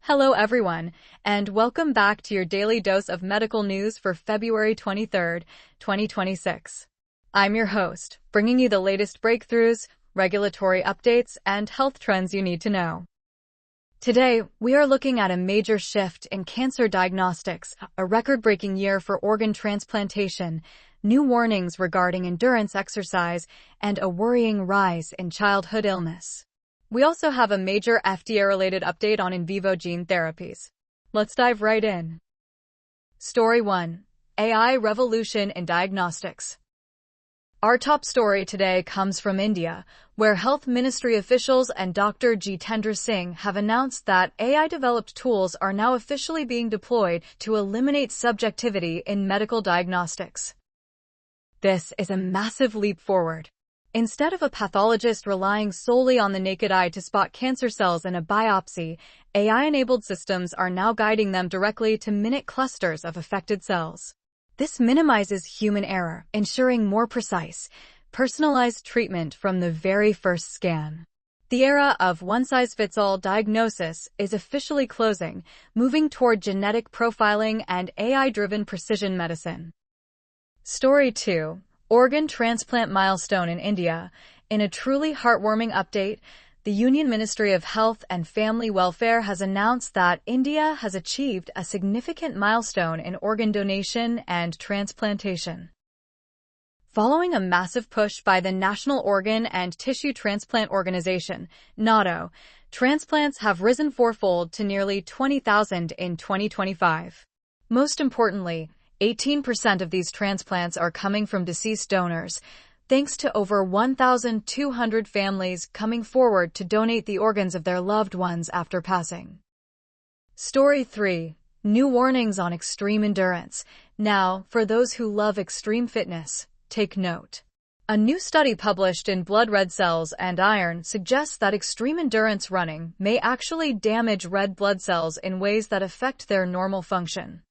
Hello everyone, and welcome back to your daily dose of medical news for February 23rd, 2026. I'm your host, bringing you the latest breakthroughs, regulatory updates, and health trends you need to know. Today, we are looking at a major shift in cancer diagnostics, a record-breaking year for organ transplantation, new warnings regarding endurance exercise, and a worrying rise in childhood illness. We also have a major FDA-related update on in vivo gene therapies. Let's dive right in. Story 1. AI Revolution in Diagnostics. Our top story today comes from India, where Health Ministry officials and Dr. Jitendra Singh have announced that AI-developed tools are now officially being deployed to eliminate subjectivity in medical diagnostics. This is a massive leap forward. Instead of a pathologist relying solely on the naked eye to spot cancer cells in a biopsy, AI-enabled systems are now guiding them directly to minute clusters of affected cells. This minimizes human error, ensuring more precise, personalized treatment from the very first scan. The era of one-size-fits-all diagnosis is officially closing, moving toward genetic profiling and AI-driven precision medicine. Story 2. Organ transplant milestone in India. In a truly heartwarming update, the Union Ministry of Health and Family Welfare has announced that India has achieved a significant milestone in organ donation and transplantation. Following a massive push by the National Organ and Tissue Transplant Organization, NATO, transplants have risen fourfold to nearly 20,000 in 2025. Most importantly, 18% of these transplants are coming from deceased donors, thanks to over 1,200 families coming forward to donate the organs of their loved ones after passing. Story 3. New warnings on extreme endurance. Now, for those who love extreme fitness, take note. A new study published in Blood Red Cells and Iron suggests that extreme endurance running may actually damage red blood cells in ways that affect their normal function.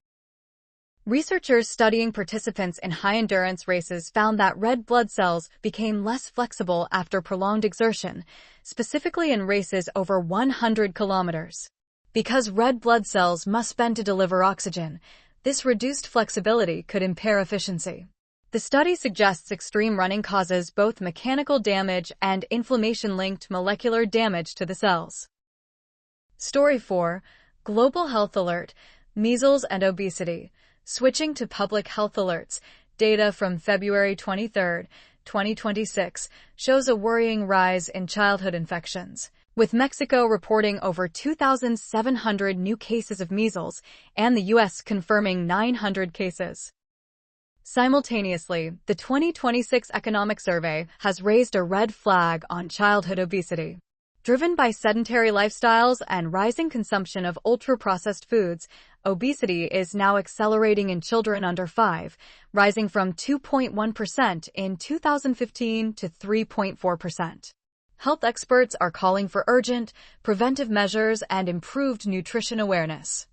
Researchers studying participants in high-endurance races found that red blood cells became less flexible after prolonged exertion, specifically in races over 100 kilometers. Because red blood cells must bend to deliver oxygen, this reduced flexibility could impair efficiency. The study suggests extreme running causes both mechanical damage and inflammation-linked molecular damage to the cells. Story 4. Global Health Alert. Measles and Obesity. Switching to public health alerts, data from February 23, 2026, shows a worrying rise in childhood infections, with Mexico reporting over 2,700 new cases of measles and the U.S. confirming 900 cases. Simultaneously, the 2026 Economic Survey has raised a red flag on childhood obesity. Driven by sedentary lifestyles and rising consumption of ultra-processed foods, obesity is now accelerating in children under 5, rising from 2.1% in 2015 to 3.4%. Health experts are calling for urgent, preventive measures and improved nutrition awareness.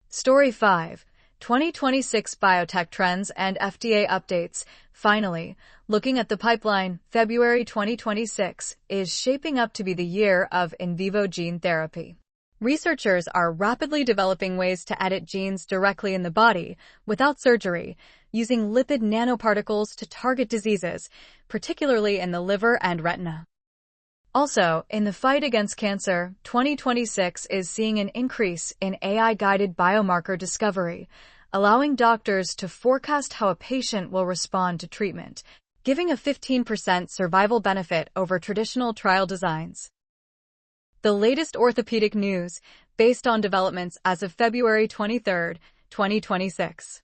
Story 5. 2026 Biotech Trends and FDA Updates. Finally, looking at the pipeline, February 2026 is shaping up to be the year of in vivo gene therapy. Researchers are rapidly developing ways to edit genes directly in the body, without surgery, using lipid nanoparticles to target diseases, particularly in the liver and retina. Also, in the fight against cancer, 2026 is seeing an increase in AI-guided biomarker discovery, allowing doctors to forecast how a patient will respond to treatment, giving a 15% survival benefit over traditional trial designs. The latest orthopedic news, based on developments as of February 23, 2026.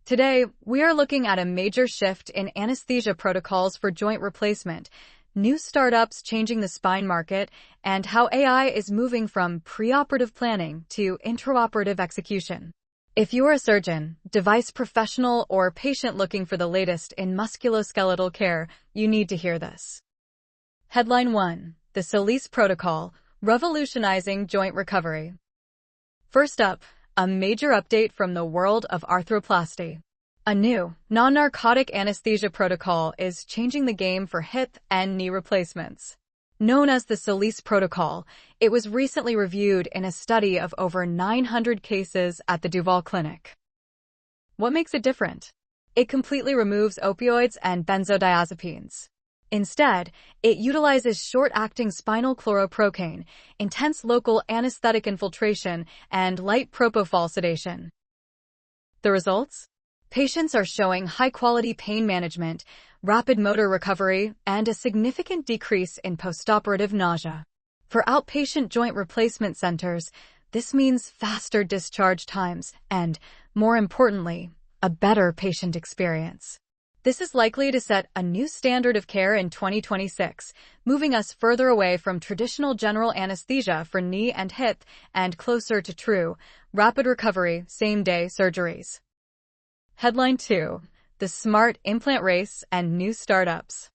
Today, we are looking at a major shift in anesthesia protocols for joint replacement, new startups changing the spine market, and how AI is moving from preoperative planning to intraoperative execution. If you are a surgeon, device professional, or patient looking for the latest in musculoskeletal care, you need to hear this. Headline 1. The Solis Protocol, Revolutionizing Joint Recovery. First up, a major update from the world of arthroplasty. A new, non-narcotic anesthesia protocol is changing the game for hip and knee replacements. Known as the Solis Protocol, it was recently reviewed in a study of over 900 cases at the Duval Clinic. What makes it different? It completely removes opioids and benzodiazepines. Instead, it utilizes short-acting spinal chloroprocaine, intense local anesthetic infiltration, and light propofol sedation. The results? Patients are showing high-quality pain management, rapid motor recovery, and a significant decrease in postoperative nausea. For outpatient joint replacement centers, this means faster discharge times and, more importantly, a better patient experience. This is likely to set a new standard of care in 2026, moving us further away from traditional general anesthesia for knee and hip and closer to true, rapid recovery, same-day surgeries. Headline 2. The Smart Implant Race and New Startups.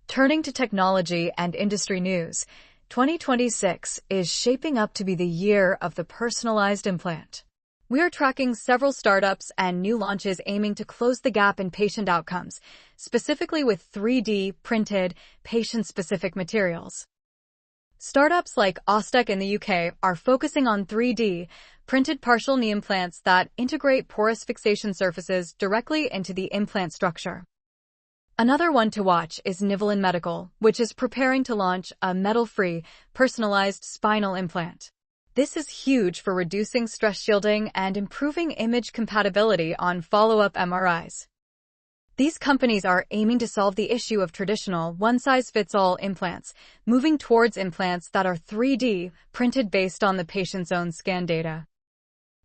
Turning to technology and industry news, 2026 is shaping up to be the year of the personalized implant. We are tracking several startups and new launches aiming to close the gap in patient outcomes, specifically with 3D printed, patient-specific materials. Startups like Ostec in the UK are focusing on 3D printed partial knee implants that integrate porous fixation surfaces directly into the implant structure. Another one to watch is Nivelin Medical, which is preparing to launch a metal-free, personalized spinal implant. This is huge for reducing stress shielding and improving image compatibility on follow-up MRIs. These companies are aiming to solve the issue of traditional one-size-fits-all implants, moving towards implants that are 3D printed based on the patient's own scan data.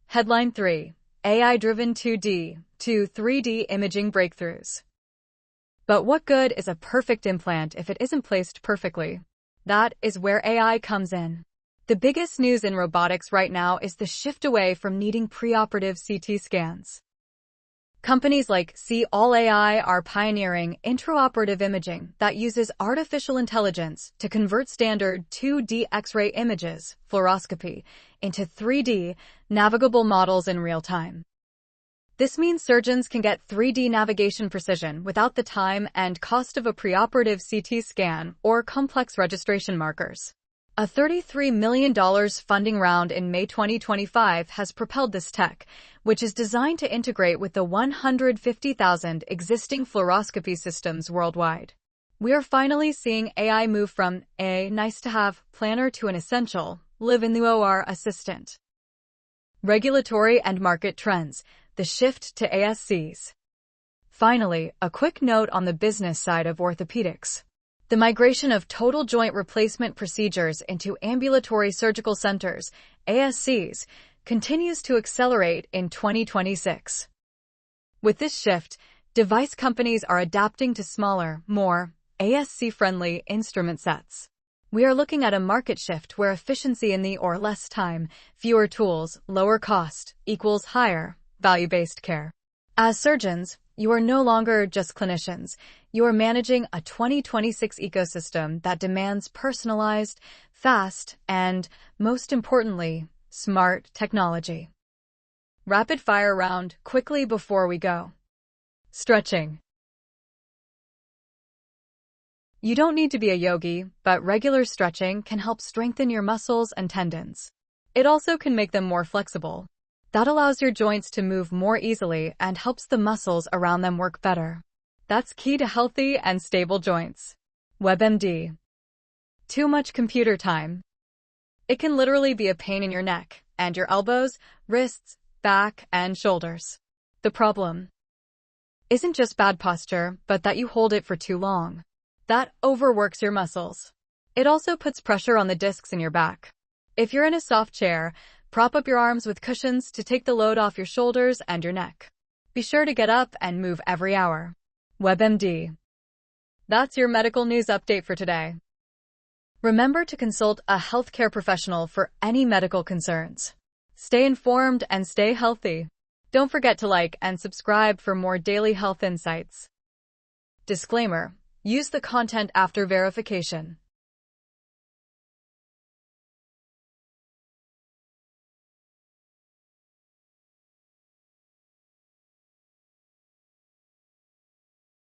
Headline 3. AI-driven 2D to 3D imaging breakthroughs. But what good is a perfect implant if it isn't placed perfectly? That is where AI comes in. The biggest news in robotics right now is the shift away from needing preoperative CT scans. Companies like See-All-AI are pioneering intraoperative imaging that uses artificial intelligence to convert standard 2D X-ray images, fluoroscopy, into 3D, navigable models in real time. This means surgeons can get 3D navigation precision without the time and cost of a preoperative CT scan or complex registration markers. A $33 million funding round in May 2025 has propelled this tech, which is designed to integrate with the 150,000 existing fluoroscopy systems worldwide. We are finally seeing AI move from a nice-to-have planner to an essential, live-in-the-OR assistant. Regulatory and market trends, the shift to ASCs. Finally, a quick note on the business side of orthopedics. The migration of total joint replacement procedures into ambulatory surgical centers, ASCs, continues to accelerate in 2026. With this shift, device companies are adapting to smaller, more ASC-friendly instrument sets. We are looking at a market shift where efficiency in the or less time, fewer tools, lower cost, equals higher, value-based care. As surgeons, you are no longer just clinicians. You are managing a 2026 ecosystem that demands personalized, fast, and, most importantly, smart technology. Rapid fire round quickly before we go. Stretching. You don't need to be a yogi, but regular stretching can help strengthen your muscles and tendons. It also can make them more flexible. That allows your joints to move more easily and helps the muscles around them work better. That's key to healthy and stable joints. WebMD. Too much computer time. It can literally be a pain in your neck and your elbows, wrists, back, and shoulders. The problem isn't just bad posture, but that you hold it for too long. That overworks your muscles. It also puts pressure on the discs in your back. If you're in a soft chair, prop up your arms with cushions to take the load off your shoulders and your neck. Be sure to get up and move every hour. WebMD. That's your medical news update for today. Remember to consult a healthcare professional for any medical concerns. Stay informed and stay healthy. Don't forget to like and subscribe for more daily health insights. Disclaimer: use the content after verification.